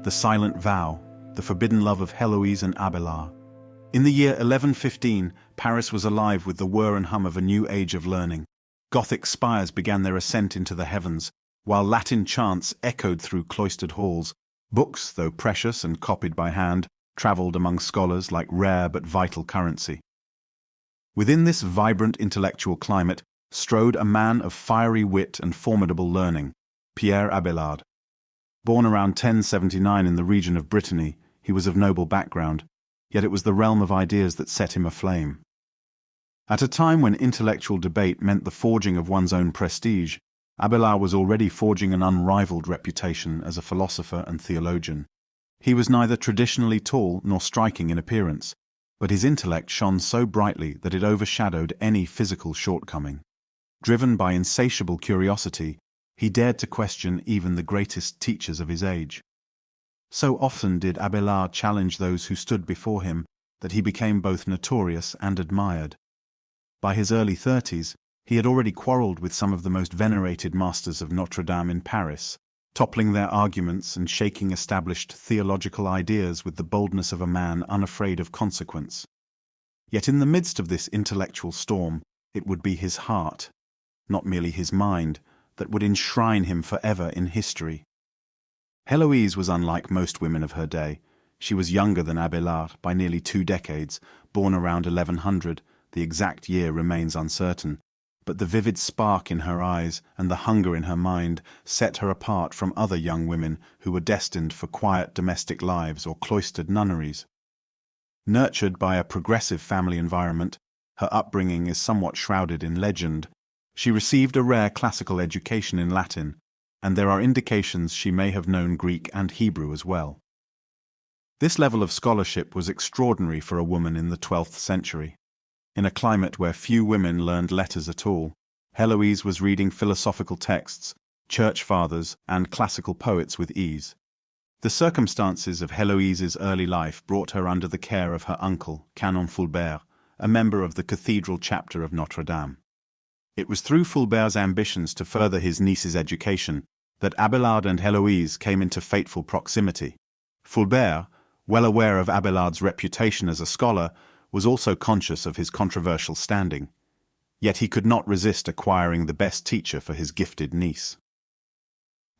the silent vow, the forbidden love of Heloise and Abelard. In the year 1115, Paris was alive with the whir and hum of a new age of learning. Gothic spires began their ascent into the heavens, while Latin chants echoed through cloistered halls. Books, though precious and copied by hand, travelled among scholars like rare but vital currency. Within this vibrant intellectual climate strode a man of fiery wit and formidable learning, Pierre Abelard. Born around 1079 in the region of Brittany, he was of noble background, yet it was the realm of ideas that set him aflame. At a time when intellectual debate meant the forging of one's own prestige, Abelard was already forging an unrivaled reputation as a philosopher and theologian. He was neither traditionally tall nor striking in appearance, but his intellect shone so brightly that it overshadowed any physical shortcoming. Driven by insatiable curiosity, he dared to question even the greatest teachers of his age. So often did Abelard challenge those who stood before him that he became both notorious and admired. By his early 30s, he had already quarrelled with some of the most venerated masters of Notre Dame in Paris, toppling their arguments and shaking established theological ideas with the boldness of a man unafraid of consequence. Yet in the midst of this intellectual storm, it would be his heart, not merely his mind, that would enshrine him forever in history. Héloïse was unlike most women of her day. She was younger than Abelard by nearly 2 decades, born around 1100, the exact year remains uncertain, but the vivid spark in her eyes and the hunger in her mind set her apart from other young women who were destined for quiet domestic lives or cloistered nunneries. Nurtured by a progressive family environment, her upbringing is somewhat shrouded in legend. She received a rare classical education in Latin, and there are indications she may have known Greek and Hebrew as well. This level of scholarship was extraordinary for a woman in the 12th century. In a climate where few women learned letters at all, Héloïse was reading philosophical texts, church fathers, and classical poets with ease. The circumstances of Héloïse's early life brought her under the care of her uncle, Canon Fulbert, a member of the cathedral chapter of Notre Dame. It was through Fulbert's ambitions to further his niece's education that Abelard and Héloïse came into fateful proximity. Fulbert, well aware of Abelard's reputation as a scholar, was also conscious of his controversial standing. Yet he could not resist acquiring the best teacher for his gifted niece.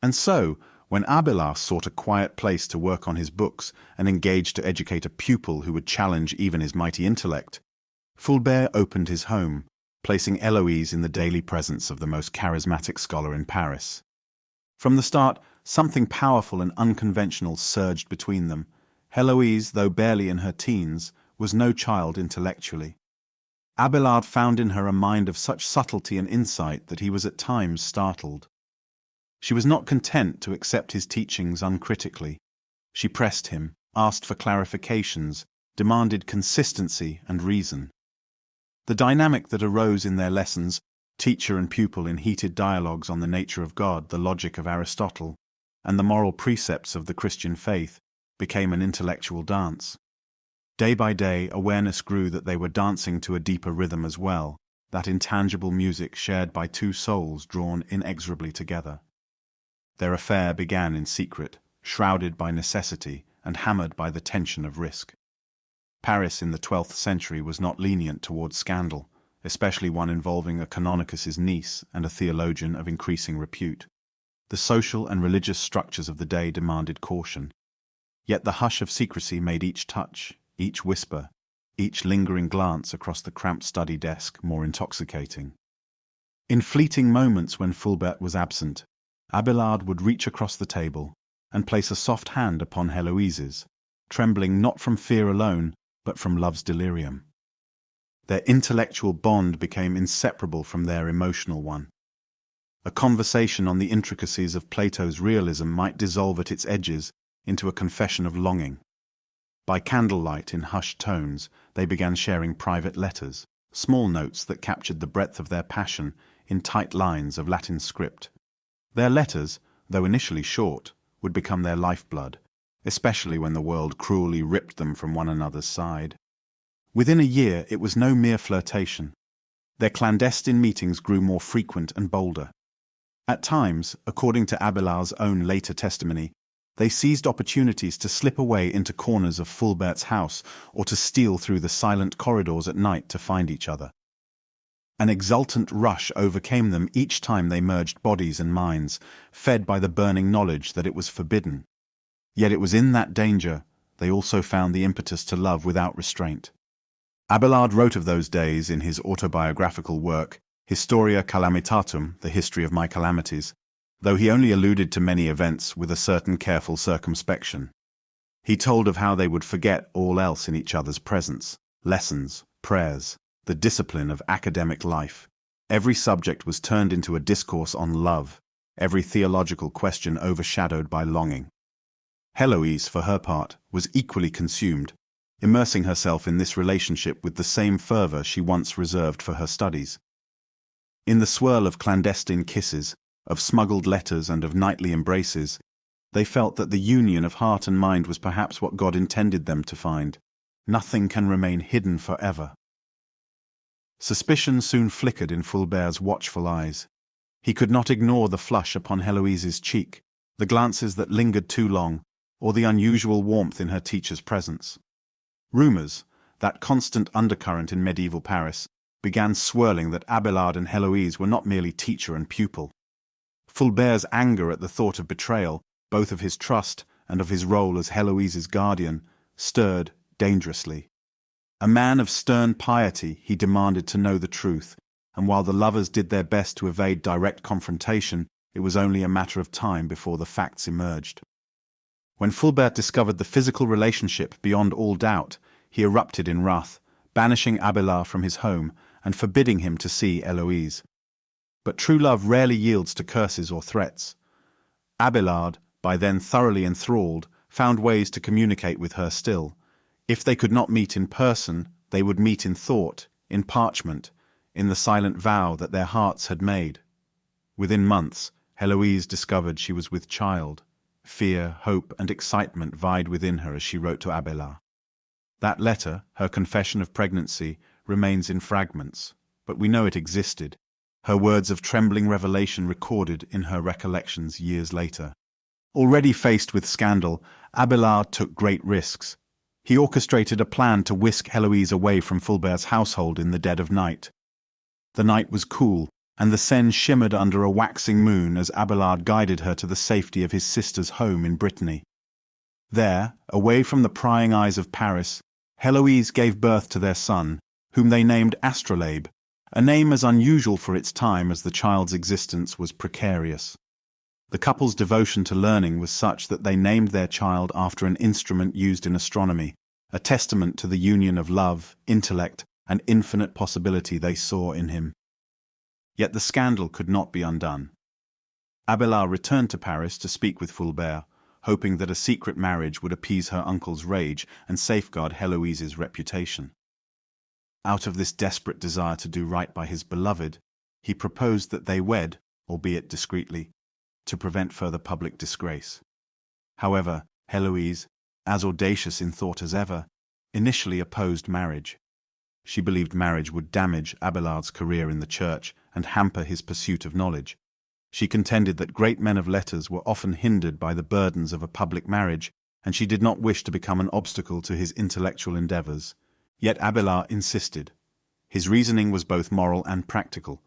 And so, when Abelard sought a quiet place to work on his books and engaged to educate a pupil who would challenge even his mighty intellect, Fulbert opened his home, placing Héloïse in the daily presence of the most charismatic scholar in Paris. From the start, something powerful and unconventional surged between them. Héloïse, though barely in her teens, was no child intellectually. Abelard found in her a mind of such subtlety and insight that he was at times startled. She was not content to accept his teachings uncritically. She pressed him, asked for clarifications, demanded consistency and reason. The dynamic that arose in their lessons, teacher and pupil in heated dialogues on the nature of God, the logic of Aristotle, and the moral precepts of the Christian faith, became an intellectual dance. Day by day, awareness grew that they were dancing to a deeper rhythm as well, that intangible music shared by two souls drawn inexorably together. Their affair began in secret, shrouded by necessity and hammered by the tension of risk. Paris in the 12th century was not lenient towards scandal, especially one involving a canonicus's niece and a theologian of increasing repute. The social and religious structures of the day demanded caution. Yet the hush of secrecy made each touch, each whisper, each lingering glance across the cramped study desk more intoxicating. In fleeting moments when Fulbert was absent, Abelard would reach across the table and place a soft hand upon Héloïse's, trembling not from fear alone, but from love's delirium. Their intellectual bond became inseparable from their emotional one. A conversation on the intricacies of Plato's realism might dissolve at its edges into a confession of longing. By candlelight in hushed tones, they began sharing private letters, small notes that captured the breadth of their passion in tight lines of Latin script. Their letters, though initially short, would become their lifeblood, especially when the world cruelly ripped them from one another's side. Within a year, it was no mere flirtation. Their clandestine meetings grew more frequent and bolder. At times, according to Abelard's own later testimony, They seized opportunities to slip away into corners of Fulbert's house or to steal through the silent corridors at night to find each other. An exultant rush overcame them each time they merged bodies and minds, fed by the burning knowledge that it was forbidden. Yet it was in that danger they also found the impetus to love without restraint. Abelard wrote of those days in his autobiographical work, Historia Calamitatum, The History of My Calamities, though he only alluded to many events with a certain careful circumspection. He told of how they would forget all else in each other's presence, lessons, prayers, the discipline of academic life. Every subject was turned into a discourse on love, every theological question overshadowed by longing. Héloïse, for her part, was equally consumed, immersing herself in this relationship with the same fervor she once reserved for her studies. In the swirl of clandestine kisses, of smuggled letters and of nightly embraces, they felt that the union of heart and mind was perhaps what God intended them to find. Nothing can remain hidden forever. Suspicion soon flickered in Fulbert's watchful eyes. He could not ignore the flush upon Héloïse's cheek, the glances that lingered too long, or the unusual warmth in her teacher's presence. Rumors, that constant undercurrent in medieval Paris, began swirling that Abelard and Héloïse were not merely teacher and pupil. Fulbert's anger at the thought of betrayal, both of his trust and of his role as Héloïse's guardian, stirred dangerously. A man of stern piety, he demanded to know the truth, and while the lovers did their best to evade direct confrontation, it was only a matter of time before the facts emerged. When Fulbert discovered the physical relationship beyond all doubt, he erupted in wrath, banishing Abelard from his home and forbidding him to see Héloïse. But true love rarely yields to curses or threats. Abelard, by then thoroughly enthralled, found ways to communicate with her still. If they could not meet in person, they would meet in thought, in parchment, in the silent vow that their hearts had made. Within months, Héloïse discovered she was with child. Fear, hope, and excitement vied within her as she wrote to Abelard. That letter, her confession of pregnancy, remains in fragments, but we know it existed, her words of trembling revelation recorded in her recollections years later. Already faced with scandal, Abelard took great risks. He orchestrated a plan to whisk Héloïse away from Fulbert's household in the dead of night. The night was cool, and the Seine shimmered under a waxing moon as Abelard guided her to the safety of his sister's home in Brittany. There, away from the prying eyes of Paris, Héloïse gave birth to their son, whom they named Astrolabe, a name as unusual for its time as the child's existence was precarious. The couple's devotion to learning was such that they named their child after an instrument used in astronomy, a testament to the union of love, intellect, and infinite possibility they saw in him. Yet the scandal could not be undone. Abelard returned to Paris to speak with Fulbert, hoping that a secret marriage would appease her uncle's rage and safeguard Héloïse's reputation. Out of this desperate desire to do right by his beloved, he proposed that they wed, albeit discreetly, to prevent further public disgrace. However, Héloïse, as audacious in thought as ever, initially opposed marriage. She believed marriage would damage Abelard's career in the church and hamper his pursuit of knowledge. She contended that great men of letters were often hindered by the burdens of a public marriage, and she did not wish to become an obstacle to his intellectual endeavors. Yet Abelard insisted. His reasoning was both moral and practical.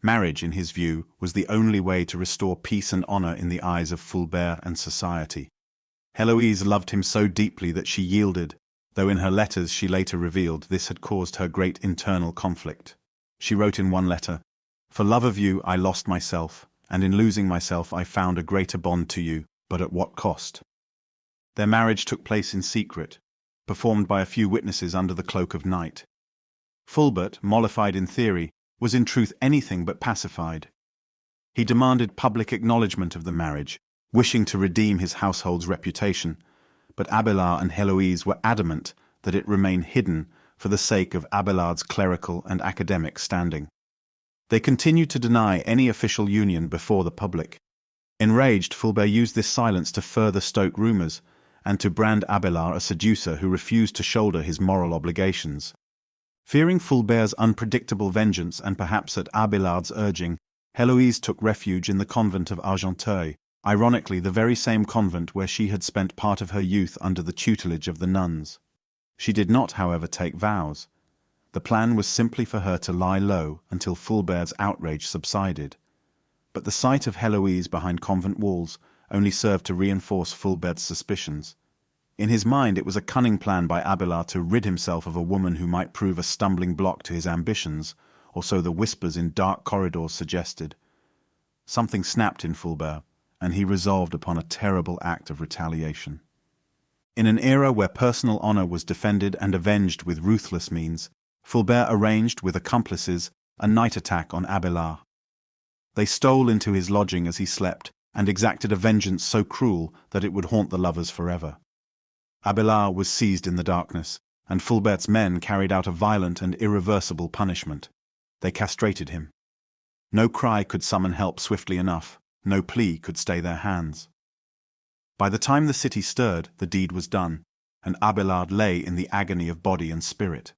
Marriage, in his view, was the only way to restore peace and honor in the eyes of Fulbert and society. Héloïse loved him so deeply that she yielded, though in her letters she later revealed this had caused her great internal conflict. She wrote in one letter, "For love of you I lost myself, and in losing myself I found a greater bond to you, but at what cost?" Their marriage took place in secret, performed by a few witnesses under the cloak of night. Fulbert, mollified in theory, was in truth anything but pacified. He demanded public acknowledgement of the marriage, wishing to redeem his household's reputation, but Abelard and Héloïse were adamant that it remain hidden for the sake of Abelard's clerical and academic standing. They continued to deny any official union before the public. Enraged, Fulbert used this silence to further stoke rumors, and to brand Abelard a seducer who refused to shoulder his moral obligations. Fearing Fulbert's unpredictable vengeance and perhaps at Abelard's urging, Héloïse took refuge in the convent of Argenteuil, ironically the very same convent where she had spent part of her youth under the tutelage of the nuns. She did not, however, take vows. The plan was simply for her to lie low until Fulbert's outrage subsided. But the sight of Héloïse behind convent walls only served to reinforce Fulbert's suspicions. In his mind it was a cunning plan by Abélard to rid himself of a woman who might prove a stumbling block to his ambitions, or so the whispers in dark corridors suggested. Something snapped in Fulbert, and he resolved upon a terrible act of retaliation. In an era where personal honor was defended and avenged with ruthless means, Fulbert arranged, with accomplices, a night attack on Abélard. They stole into his lodging as he slept, and exacted a vengeance so cruel that it would haunt the lovers forever. Abélard was seized in the darkness, and Fulbert's men carried out a violent and irreversible punishment. They castrated him. No cry could summon help swiftly enough, no plea could stay their hands. By the time the city stirred, the deed was done, and Abélard lay in the agony of body and spirit.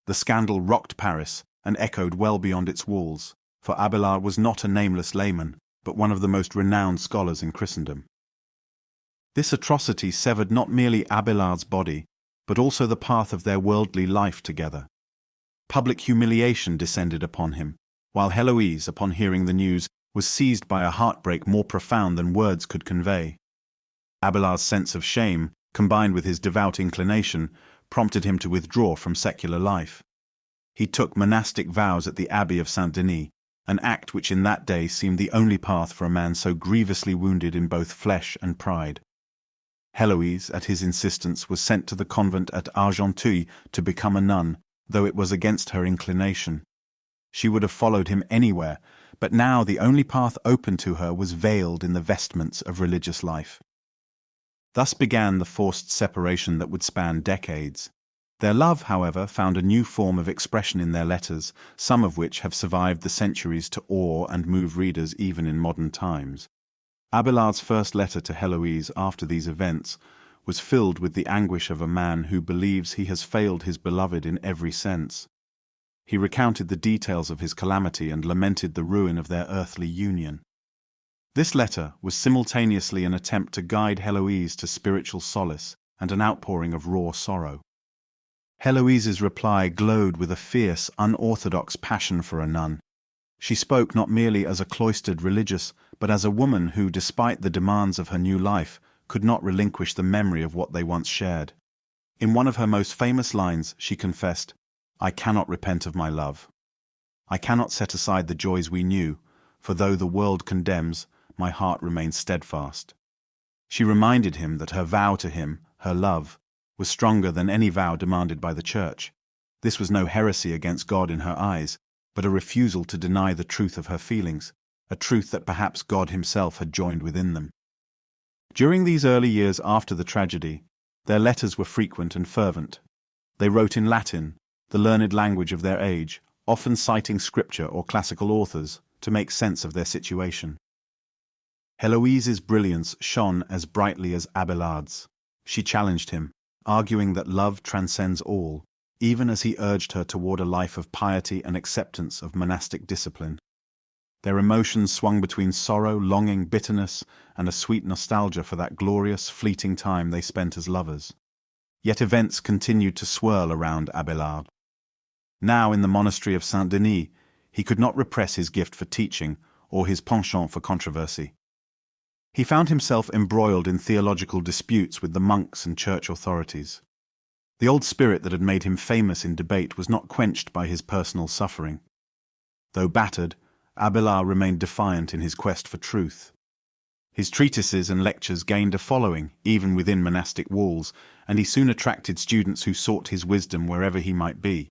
The scandal rocked Paris and echoed well beyond its walls, for Abélard was not a nameless layman, but one of the most renowned scholars in Christendom. This atrocity severed not merely Abélard's body, but also the path of their worldly life together. Public humiliation descended upon him, while Héloïse, upon hearing the news, was seized by a heartbreak more profound than words could convey. Abélard's sense of shame, combined with his devout inclination, prompted him to withdraw from secular life. He took monastic vows at the Abbey of Saint-Denis, an act which in that day seemed the only path for a man so grievously wounded in both flesh and pride. Héloïse, at his insistence, was sent to the convent at Argenteuil to become a nun, though it was against her inclination. She would have followed him anywhere, but now the only path open to her was veiled in the vestments of religious life. Thus began the forced separation that would span decades. Their love, however, found a new form of expression in their letters, some of which have survived the centuries to awe and move readers even in modern times. Abélard's first letter to Héloïse after these events was filled with the anguish of a man who believes he has failed his beloved in every sense. He recounted the details of his calamity and lamented the ruin of their earthly union. This letter was simultaneously an attempt to guide Héloïse to spiritual solace and an outpouring of raw sorrow. Héloïse's reply glowed with a fierce, unorthodox passion for a nun. She spoke not merely as a cloistered religious, but as a woman who, despite the demands of her new life, could not relinquish the memory of what they once shared. In one of her most famous lines, she confessed, "I cannot repent of my love. I cannot set aside the joys we knew, for though the world condemns, my heart remains steadfast." She reminded him that her vow to him, her love, was stronger than any vow demanded by the Church. This was no heresy against God in her eyes, but a refusal to deny the truth of her feelings, a truth that perhaps God himself had joined within them. During these early years after the tragedy, their letters were frequent and fervent. They wrote in Latin, the learned language of their age, often citing scripture or classical authors to make sense of their situation. Héloïse's brilliance shone as brightly as Abélard's. She challenged him, arguing that love transcends all, even as he urged her toward a life of piety and acceptance of monastic discipline. Their emotions swung between sorrow, longing, bitterness, and a sweet nostalgia for that glorious, fleeting time they spent as lovers. Yet events continued to swirl around Abélard. Now in the monastery of Saint-Denis, he could not repress his gift for teaching or his penchant for controversy. He found himself embroiled in theological disputes with the monks and church authorities. The old spirit that had made him famous in debate was not quenched by his personal suffering. Though battered, Abélard remained defiant in his quest for truth. His treatises and lectures gained a following, even within monastic walls, and he soon attracted students who sought his wisdom wherever he might be.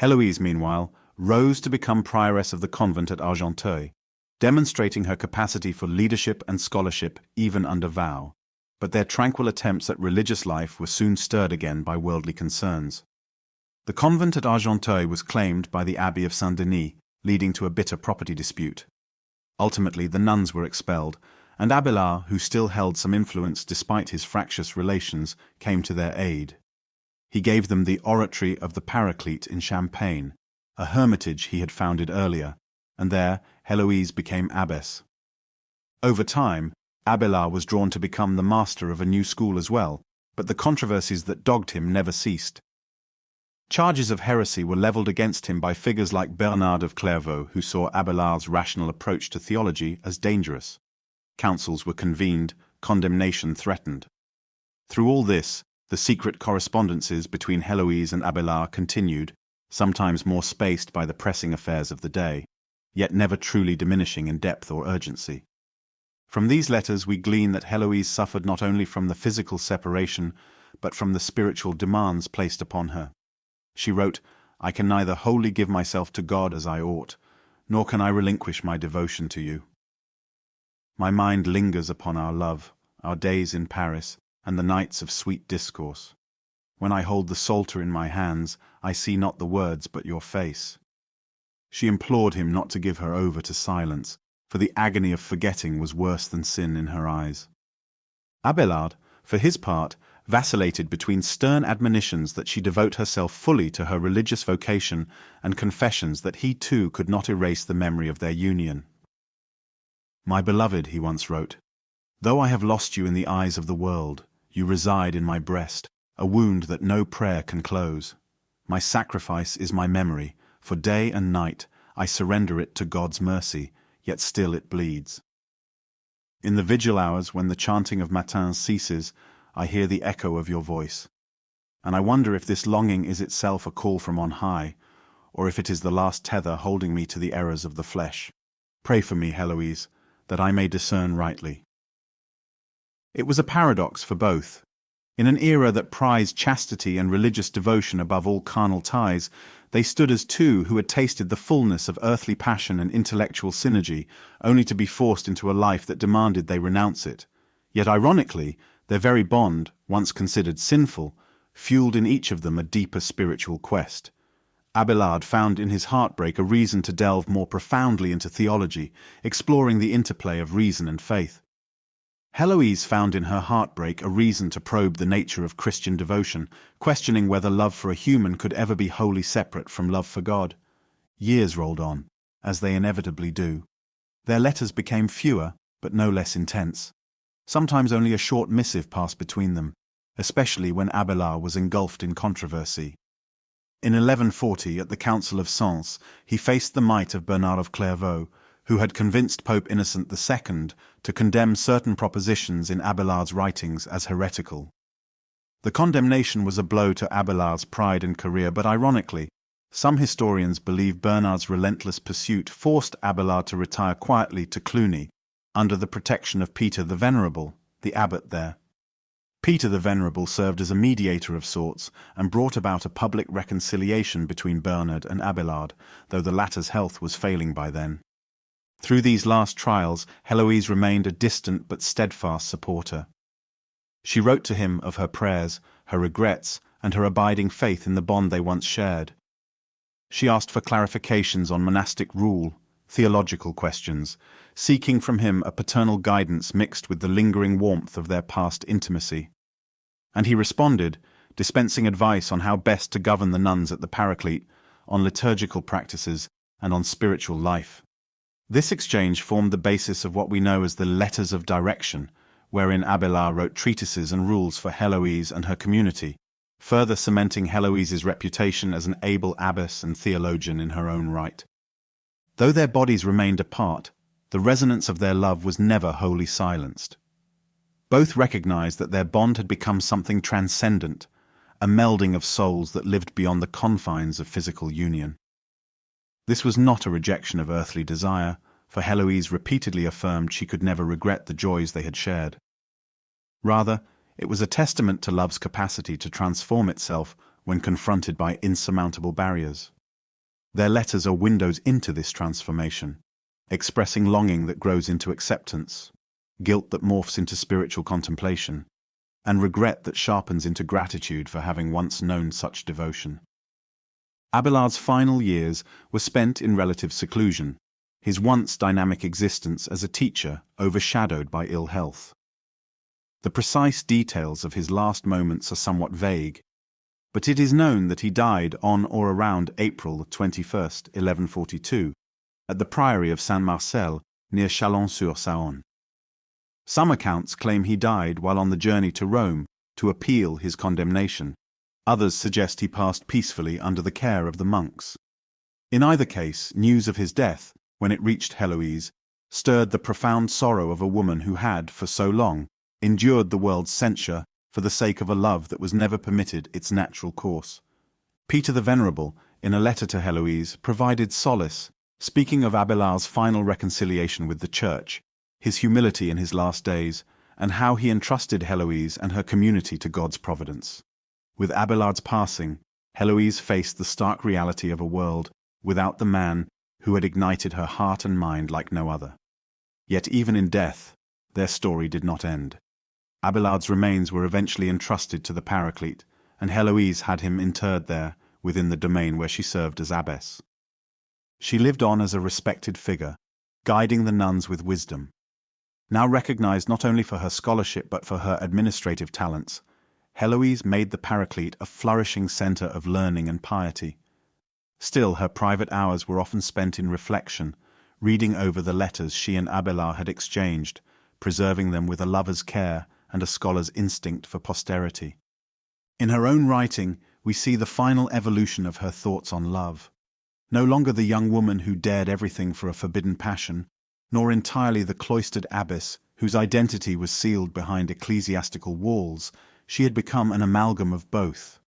Héloïse, meanwhile, rose to become prioress of the convent at Argenteuil, demonstrating her capacity for leadership and scholarship even under vow. But their tranquil attempts at religious life were soon stirred again by worldly concerns. The convent at Argenteuil was claimed by the Abbey of Saint-Denis, leading to a bitter property dispute. Ultimately, the nuns were expelled, and Abélard, who still held some influence despite his fractious relations, came to their aid. He gave them the oratory of the Paraclete in Champagne, a hermitage he had founded earlier, and there Héloïse became abbess. Over time, Abélard was drawn to become the master of a new school as well, but the controversies that dogged him never ceased. Charges of heresy were leveled against him by figures like Bernard of Clairvaux, who saw Abélard's rational approach to theology as dangerous. Councils were convened, condemnation threatened. Through all this, the secret correspondences between Héloïse and Abélard continued, sometimes more spaced by the pressing affairs of the day, yet never truly diminishing in depth or urgency. From these letters we glean that Héloïse suffered not only from the physical separation, but from the spiritual demands placed upon her. She wrote, "I can neither wholly give myself to God as I ought, nor can I relinquish my devotion to you. My mind lingers upon our love, our days in Paris, and the nights of sweet discourse. When I hold the psalter in my hands, I see not the words but your face." She implored him not to give her over to silence, for the agony of forgetting was worse than sin in her eyes. Abélard, for his part, vacillated between stern admonitions that she devote herself fully to her religious vocation and confessions that he too could not erase the memory of their union. "My beloved," he once wrote, "though I have lost you in the eyes of the world, you reside in my breast, a wound that no prayer can close. My sacrifice is my memory, for day and night I surrender it to God's mercy, yet still it bleeds. In the vigil hours when the chanting of matins ceases, I hear the echo of your voice. And I wonder if this longing is itself a call from on high, or if it is the last tether holding me to the errors of the flesh. Pray for me, Héloïse, that I may discern rightly." It was a paradox for both. In an era that prized chastity and religious devotion above all carnal ties, they stood as two who had tasted the fullness of earthly passion and intellectual synergy, only to be forced into a life that demanded they renounce it. Yet ironically, their very bond, once considered sinful, fueled in each of them a deeper spiritual quest. Abélard found in his heartbreak a reason to delve more profoundly into theology, exploring the interplay of reason and faith. Héloïse found in her heartbreak a reason to probe the nature of Christian devotion, questioning whether love for a human could ever be wholly separate from love for God. Years rolled on, as they inevitably do. Their letters became fewer, but no less intense. Sometimes only a short missive passed between them, especially when Abélard was engulfed in controversy. In 1140, at the Council of Sens, he faced the might of Bernard of Clairvaux, who had convinced Pope Innocent II to condemn certain propositions in Abelard's writings as heretical. The condemnation was a blow to Abelard's pride and career, but ironically, some historians believe Bernard's relentless pursuit forced Abélard to retire quietly to Cluny, under the protection of Peter the Venerable, the abbot there. Peter the Venerable served as a mediator of sorts and brought about a public reconciliation between Bernard and Abélard, though the latter's health was failing by then. Through these last trials, Héloïse remained a distant but steadfast supporter. She wrote to him of her prayers, her regrets, and her abiding faith in the bond they once shared. She asked for clarifications on monastic rule, theological questions, seeking from him a paternal guidance mixed with the lingering warmth of their past intimacy. And he responded, dispensing advice on how best to govern the nuns at the Paraclete, on liturgical practices, and on spiritual life. This exchange formed the basis of what we know as the Letters of Direction, wherein Abélard wrote treatises and rules for Héloïse and her community, further cementing Héloïse's reputation as an able abbess and theologian in her own right. Though their bodies remained apart, the resonance of their love was never wholly silenced. Both recognized that their bond had become something transcendent, a melding of souls that lived beyond the confines of physical union. This was not a rejection of earthly desire, for Héloïse repeatedly affirmed she could never regret the joys they had shared. Rather, it was a testament to love's capacity to transform itself when confronted by insurmountable barriers. Their letters are windows into this transformation, expressing longing that grows into acceptance, guilt that morphs into spiritual contemplation, and regret that sharpens into gratitude for having once known such devotion. Abelard's final years were spent in relative seclusion, his once dynamic existence as a teacher overshadowed by ill health. The precise details of his last moments are somewhat vague, but it is known that he died on or around April 21st, 1142, at the priory of Saint-Marcel, near Chalon-sur-Saône. Some accounts claim he died while on the journey to Rome to appeal his condemnation. Others suggest he passed peacefully under the care of the monks. In either case, news of his death, when it reached Héloïse, stirred the profound sorrow of a woman who had, for so long, endured the world's censure for the sake of a love that was never permitted its natural course. Peter the Venerable, in a letter to Héloïse, provided solace, speaking of Abelard's final reconciliation with the Church, his humility in his last days, and how he entrusted Héloïse and her community to God's providence. With Abelard's passing, Héloïse faced the stark reality of a world without the man who had ignited her heart and mind like no other. Yet even in death, their story did not end. Abelard's remains were eventually entrusted to the Paraclete, and Héloïse had him interred there within the domain where she served as abbess. She lived on as a respected figure, guiding the nuns with wisdom. Now recognized not only for her scholarship but for her administrative talents, Héloïse made the Paraclete a flourishing center of learning and piety. Still, her private hours were often spent in reflection, reading over the letters she and Abélard had exchanged, preserving them with a lover's care and a scholar's instinct for posterity. In her own writing, we see the final evolution of her thoughts on love. No longer the young woman who dared everything for a forbidden passion, nor entirely the cloistered abbess whose identity was sealed behind ecclesiastical walls, she had become an amalgam of both.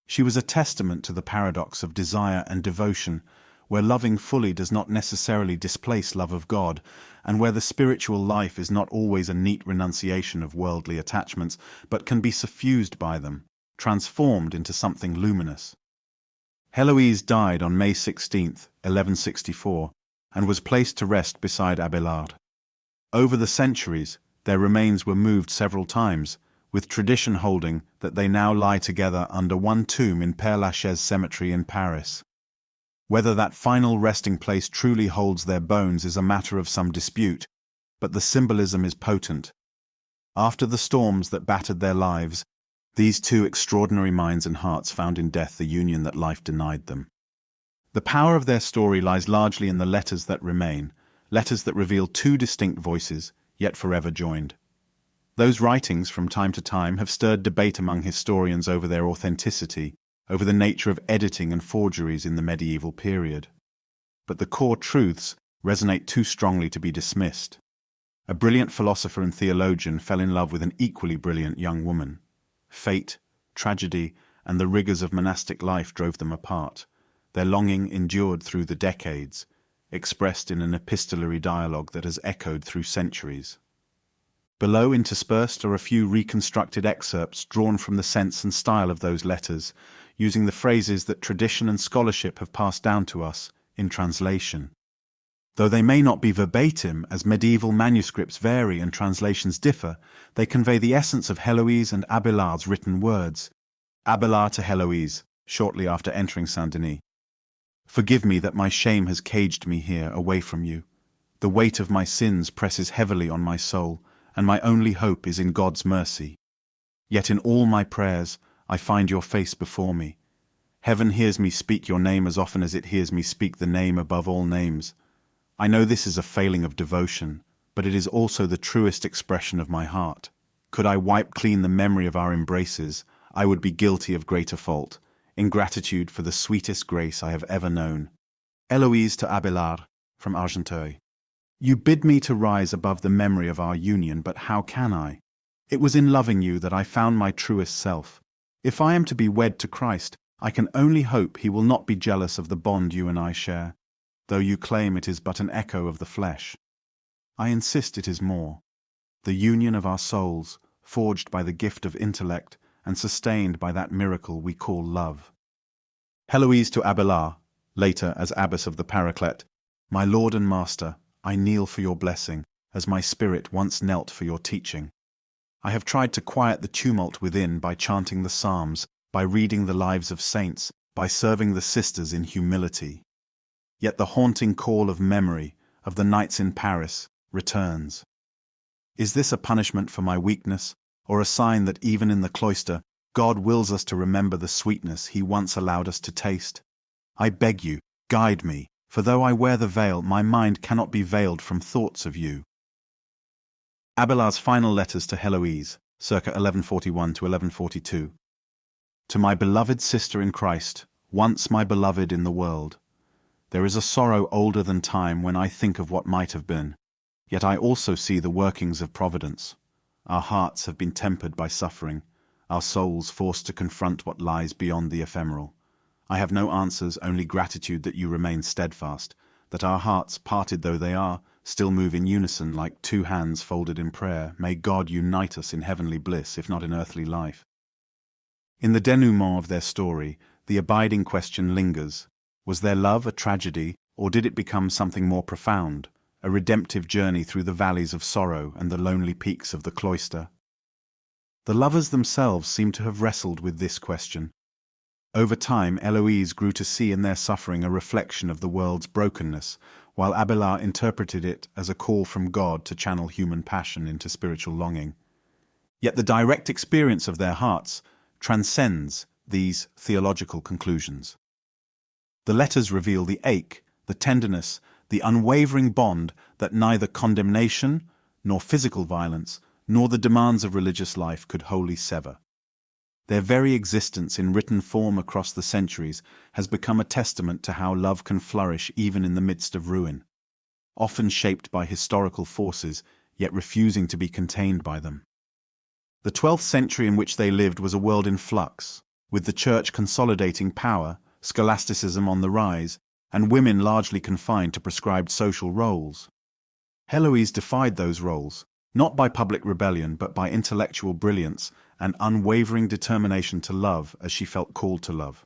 She was a testament to the paradox of desire and devotion, where loving fully does not necessarily displace love of God, and where the spiritual life is not always a neat renunciation of worldly attachments, but can be suffused by them, transformed into something luminous. Héloïse died on May 16, 1164, and was placed to rest beside Abélard. Over the centuries, their remains were moved several times, with tradition holding that they now lie together under one tomb in Père Lachaise Cemetery in Paris. Whether that final resting place truly holds their bones is a matter of some dispute, but the symbolism is potent. After the storms that battered their lives, these two extraordinary minds and hearts found in death the union that life denied them. The power of their story lies largely in the letters that remain, letters that reveal two distinct voices, yet forever joined. Those writings, from time to time, have stirred debate among historians over their authenticity, over the nature of editing and forgeries in the medieval period. But the core truths resonate too strongly to be dismissed. A brilliant philosopher and theologian fell in love with an equally brilliant young woman. Fate, tragedy, and the rigors of monastic life drove them apart. Their longing endured through the decades, expressed in an epistolary dialogue that has echoed through centuries. Below interspersed are a few reconstructed excerpts drawn from the sense and style of those letters, using the phrases that tradition and scholarship have passed down to us in translation. Though they may not be verbatim, as medieval manuscripts vary and translations differ, they convey the essence of Héloïse and Abélard's written words. Abélard to Héloïse, shortly after entering Saint-Denis. Forgive me that my shame has caged me here, away from you. The weight of my sins presses heavily on my soul, and my only hope is in God's mercy. Yet in all my prayers, I find your face before me. Heaven hears me speak your name as often as it hears me speak the name above all names. I know this is a failing of devotion, but it is also the truest expression of my heart. Could I wipe clean the memory of our embraces, I would be guilty of greater fault, ingratitude for the sweetest grace I have ever known. Héloïse to Abélard, from Argenteuil. You bid me to rise above the memory of our union, but how can I? It was in loving you that I found my truest self. If I am to be wed to Christ, I can only hope he will not be jealous of the bond you and I share, though you claim it is but an echo of the flesh. I insist it is more. The union of our souls, forged by the gift of intellect and sustained by that miracle we call love. Héloïse to Abélard, later as abbess of the Paraclete. My Lord and Master, I kneel for your blessing, as my spirit once knelt for your teaching. I have tried to quiet the tumult within by chanting the Psalms, by reading the lives of saints, by serving the sisters in humility. Yet the haunting call of memory, of the nights in Paris, returns. Is this a punishment for my weakness, or a sign that even in the cloister, God wills us to remember the sweetness he once allowed us to taste? I beg you, guide me, for though I wear the veil, my mind cannot be veiled from thoughts of you. Abelard's final letters to Héloïse, circa 1141 to 1142. To my beloved sister in Christ, once my beloved in the world, there is a sorrow older than time when I think of what might have been, yet I also see the workings of providence. Our hearts have been tempered by suffering, our souls forced to confront what lies beyond the ephemeral. I have no answers, only gratitude that you remain steadfast, that our hearts, parted though they are, still move in unison like two hands folded in prayer. May God unite us in heavenly bliss, if not in earthly life. In the denouement of their story, the abiding question lingers. Was their love a tragedy, or did it become something more profound, a redemptive journey through the valleys of sorrow and the lonely peaks of the cloister? The lovers themselves seem to have wrestled with this question. Over time, Héloïse grew to see in their suffering a reflection of the world's brokenness, while Abélard interpreted it as a call from God to channel human passion into spiritual longing. Yet the direct experience of their hearts transcends these theological conclusions. The letters reveal the ache, the tenderness, the unwavering bond that neither condemnation, nor physical violence, nor the demands of religious life could wholly sever. Their very existence in written form across the centuries has become a testament to how love can flourish even in the midst of ruin, often shaped by historical forces, yet refusing to be contained by them. The 12th century in which they lived was a world in flux, with the church consolidating power, scholasticism on the rise, and women largely confined to prescribed social roles. Héloïse defied those roles, not by public rebellion but by intellectual brilliance and unwavering determination to love as she felt called to love.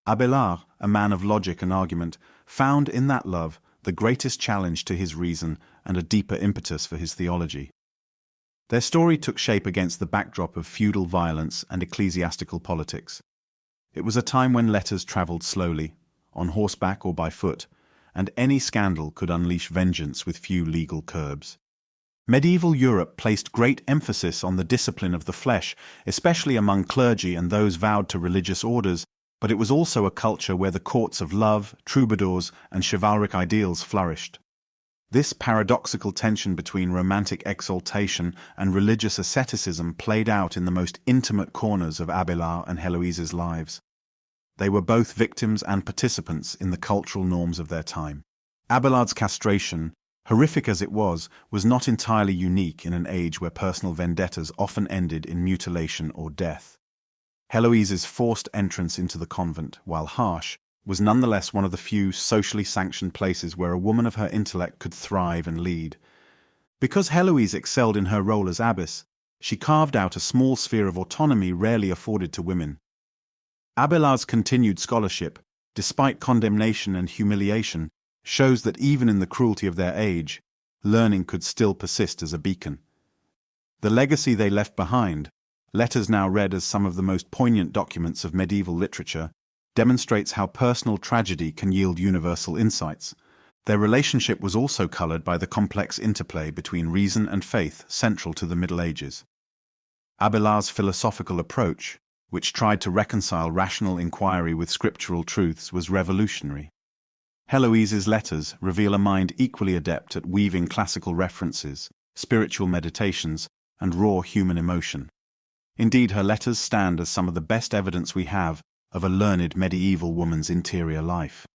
Abélard, a man of logic and argument, found in that love the greatest challenge to his reason and a deeper impetus for his theology. Their story took shape against the backdrop of feudal violence and ecclesiastical politics. It was a time when letters travelled slowly, on horseback or by foot, and any scandal could unleash vengeance with few legal curbs. Medieval Europe placed great emphasis on the discipline of the flesh, especially among clergy and those vowed to religious orders, but it was also a culture where the courts of love, troubadours, and chivalric ideals flourished. This paradoxical tension between romantic exaltation and religious asceticism played out in the most intimate corners of Abélard and Héloïse's lives. They were both victims and participants in the cultural norms of their time. Abélard's castration, horrific as it was not entirely unique in an age where personal vendettas often ended in mutilation or death. Héloïse's forced entrance into the convent, while harsh, was nonetheless one of the few socially sanctioned places where a woman of her intellect could thrive and lead. Because Héloïse excelled in her role as abbess, she carved out a small sphere of autonomy rarely afforded to women. Abélard's continued scholarship, despite condemnation and humiliation, shows that even in the cruelty of their age, learning could still persist as a beacon. The legacy they left behind, letters now read as some of the most poignant documents of medieval literature, demonstrates how personal tragedy can yield universal insights. Their relationship was also colored by the complex interplay between reason and faith central to the Middle Ages. Abélard's philosophical approach, which tried to reconcile rational inquiry with scriptural truths, was revolutionary. Héloïse's letters reveal a mind equally adept at weaving classical references, spiritual meditations, and raw human emotion. Indeed, her letters stand as some of the best evidence we have of a learned medieval woman's interior life.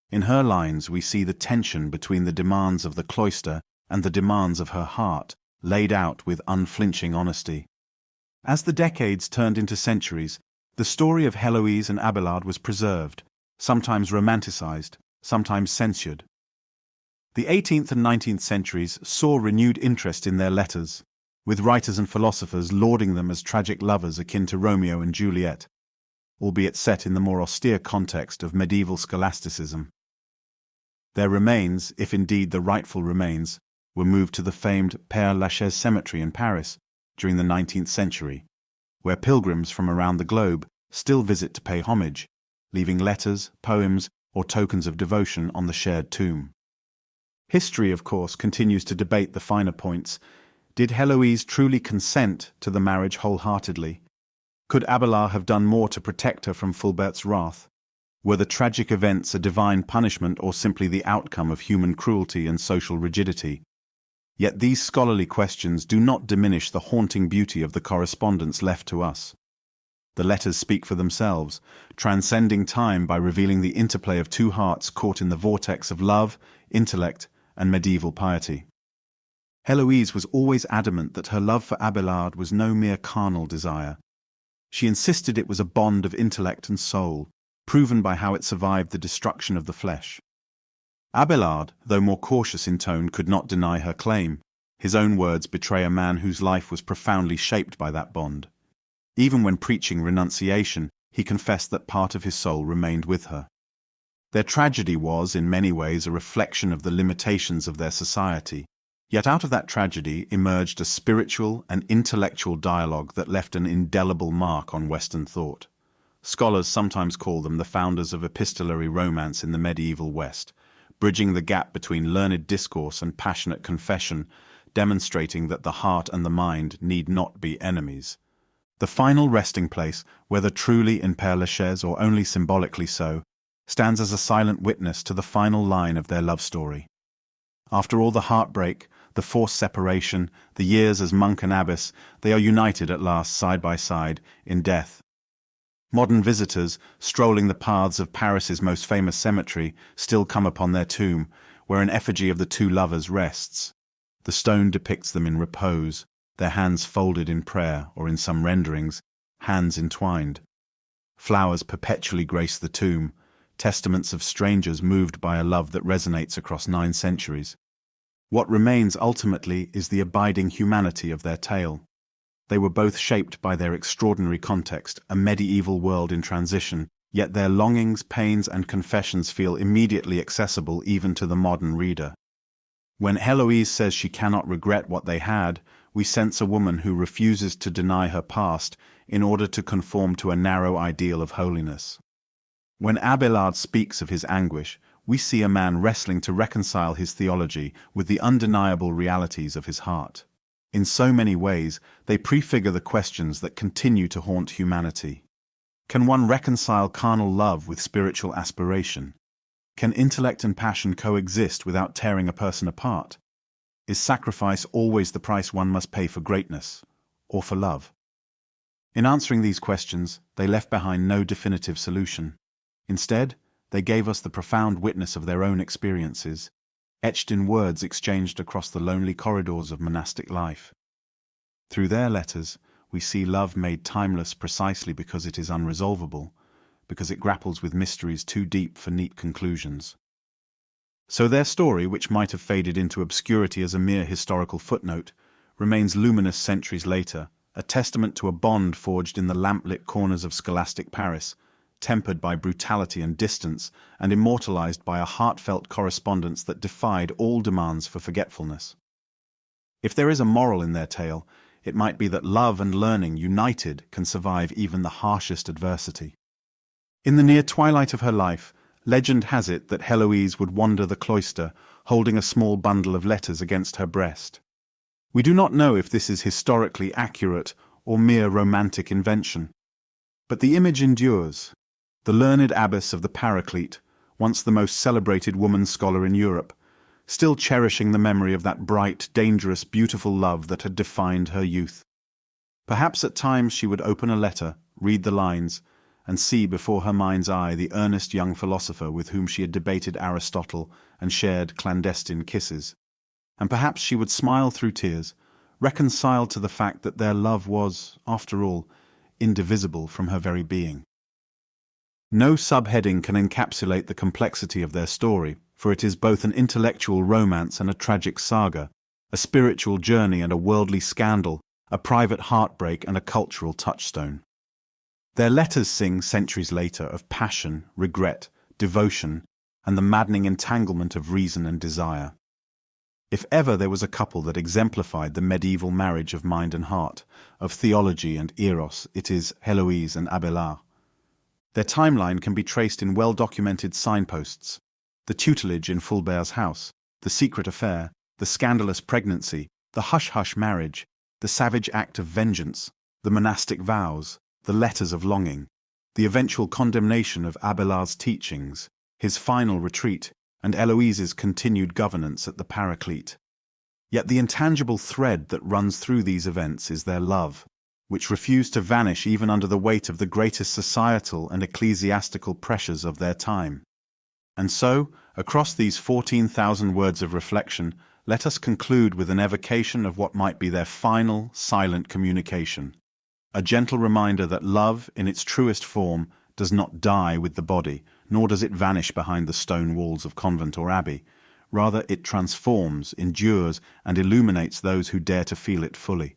In her lines we see the tension between the demands of the cloister and the demands of her heart, laid out with unflinching honesty. As the decades turned into centuries, the story of Héloïse and Abélard was preserved, sometimes romanticized, sometimes censured. The 18th and 19th centuries saw renewed interest in their letters, with writers and philosophers lauding them as tragic lovers akin to Romeo and Juliet, albeit set in the more austere context of medieval scholasticism. Their remains, if indeed the rightful remains, were moved to the famed Père Lachaise cemetery in Paris during the 19th century, where pilgrims from around the globe still visit to pay homage, leaving letters, poems, or tokens of devotion on the shared tomb. History, of course, continues to debate the finer points. Did Héloïse truly consent to the marriage wholeheartedly? Could Abélard have done more to protect her from Fulbert's wrath? Were the tragic events a divine punishment or simply the outcome of human cruelty and social rigidity? Yet these scholarly questions do not diminish the haunting beauty of the correspondence left to us. The letters speak for themselves, transcending time by revealing the interplay of two hearts caught in the vortex of love, intellect, and medieval piety. Héloïse was always adamant that her love for Abélard was no mere carnal desire. She insisted it was a bond of intellect and soul, proven by how it survived the destruction of the flesh. Abélard, though more cautious in tone, could not deny her claim. His own words betray a man whose life was profoundly shaped by that bond. Even when preaching renunciation, he confessed that part of his soul remained with her. Their tragedy was, in many ways, a reflection of the limitations of their society. Yet out of that tragedy emerged a spiritual and intellectual dialogue that left an indelible mark on Western thought. Scholars sometimes call them the founders of epistolary romance in the medieval West, bridging the gap between learned discourse and passionate confession, demonstrating that the heart and the mind need not be enemies. The final resting place, whether truly in Père Lachaise or only symbolically so, stands as a silent witness to the final line of their love story. After all the heartbreak, the forced separation, the years as monk and abbess, they are united at last side by side in death. Modern visitors, strolling the paths of Paris's most famous cemetery, still come upon their tomb, where an effigy of the two lovers rests. The stone depicts them in repose, their hands folded in prayer, or in some renderings, hands entwined. Flowers perpetually grace the tomb, testaments of strangers moved by a love that resonates across 9 centuries. What remains ultimately is the abiding humanity of their tale. They were both shaped by their extraordinary context, a medieval world in transition, yet their longings, pains, and confessions feel immediately accessible even to the modern reader. When Héloïse says she cannot regret what they had, we sense a woman who refuses to deny her past in order to conform to a narrow ideal of holiness. When Abélard speaks of his anguish, we see a man wrestling to reconcile his theology with the undeniable realities of his heart. In so many ways, they prefigure the questions that continue to haunt humanity. Can one reconcile carnal love with spiritual aspiration? Can intellect and passion coexist without tearing a person apart? Is sacrifice always the price one must pay for greatness, or for love? In answering these questions, they left behind no definitive solution. Instead, they gave us the profound witness of their own experiences, etched in words exchanged across the lonely corridors of monastic life. Through their letters, we see love made timeless precisely because it is unresolvable, because it grapples with mysteries too deep for neat conclusions. So their story, which might have faded into obscurity as a mere historical footnote, remains luminous centuries later, a testament to a bond forged in the lamplit corners of scholastic Paris, tempered by brutality and distance, and immortalized by a heartfelt correspondence that defied all demands for forgetfulness. If there is a moral in their tale, it might be that love and learning united can survive even the harshest adversity. In the near twilight of her life, legend has it that Héloïse would wander the cloister, holding a small bundle of letters against her breast. We do not know if this is historically accurate or mere romantic invention. But the image endures. The learned abbess of the Paraclete, once the most celebrated woman scholar in Europe, still cherishing the memory of that bright, dangerous, beautiful love that had defined her youth. Perhaps at times she would open a letter, read the lines, and see before her mind's eye the earnest young philosopher with whom she had debated Aristotle and shared clandestine kisses. And perhaps she would smile through tears, reconciled to the fact that their love was, after all, indivisible from her very being. No subheading can encapsulate the complexity of their story, for it is both an intellectual romance and a tragic saga, a spiritual journey and a worldly scandal, a private heartbreak and a cultural touchstone. Their letters sing centuries later of passion, regret, devotion, and the maddening entanglement of reason and desire. If ever there was a couple that exemplified the medieval marriage of mind and heart, of theology and eros, it is Héloïse and Abélard. Their timeline can be traced in well-documented signposts: the tutelage in Fulbert's house, the secret affair, the scandalous pregnancy, the hush-hush marriage, the savage act of vengeance, the monastic vows, the letters of longing, the eventual condemnation of Abélard's teachings, his final retreat, and Héloïse's continued governance at the Paraclete. Yet the intangible thread that runs through these events is their love, which refused to vanish even under the weight of the greatest societal and ecclesiastical pressures of their time. And so, across these 14,000 words of reflection, let us conclude with an evocation of what might be their final, silent communication. A gentle reminder that love, in its truest form, does not die with the body, nor does it vanish behind the stone walls of convent or abbey. Rather, it transforms, endures, and illuminates those who dare to feel it fully.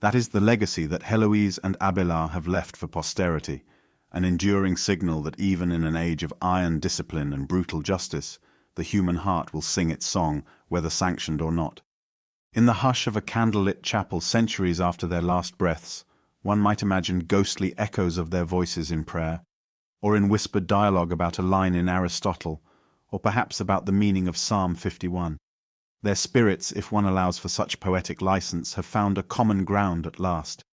That is the legacy that Héloïse and Abélard have left for posterity, an enduring signal that even in an age of iron discipline and brutal justice, the human heart will sing its song, whether sanctioned or not. In the hush of a candlelit chapel centuries after their last breaths, one might imagine ghostly echoes of their voices in prayer, or in whispered dialogue about a line in Aristotle, or perhaps about the meaning of Psalm 51. Their spirits, if one allows for such poetic license, have found a common ground at last.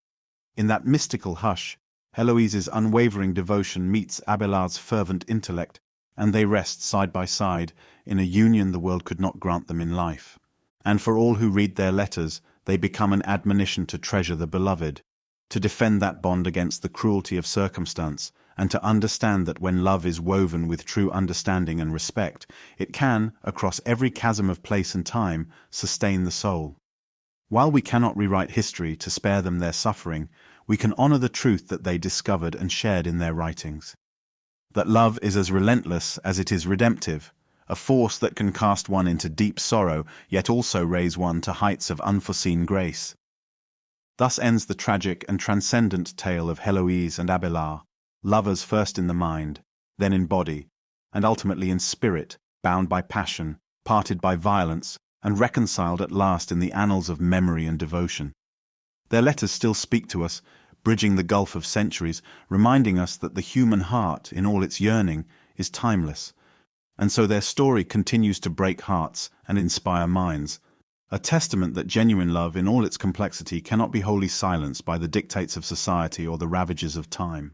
In that mystical hush, Héloïse's unwavering devotion meets Abélard's fervent intellect, and they rest side by side in a union the world could not grant them in life. And for all who read their letters, they become an admonition to treasure the beloved, to defend that bond against the cruelty of circumstance, and to understand that when love is woven with true understanding and respect, it can, across every chasm of place and time, sustain the soul. While we cannot rewrite history to spare them their suffering, we can honor the truth that they discovered and shared in their writings. That love is as relentless as it is redemptive, a force that can cast one into deep sorrow, yet also raise one to heights of unforeseen grace. Thus ends the tragic and transcendent tale of Héloïse and Abélard, lovers first in the mind, then in body, and ultimately in spirit, bound by passion, parted by violence, and reconciled at last in the annals of memory and devotion. Their letters still speak to us, bridging the gulf of centuries, reminding us that the human heart, in all its yearning, is timeless, and so their story continues to break hearts and inspire minds, a testament that genuine love in all its complexity cannot be wholly silenced by the dictates of society or the ravages of time.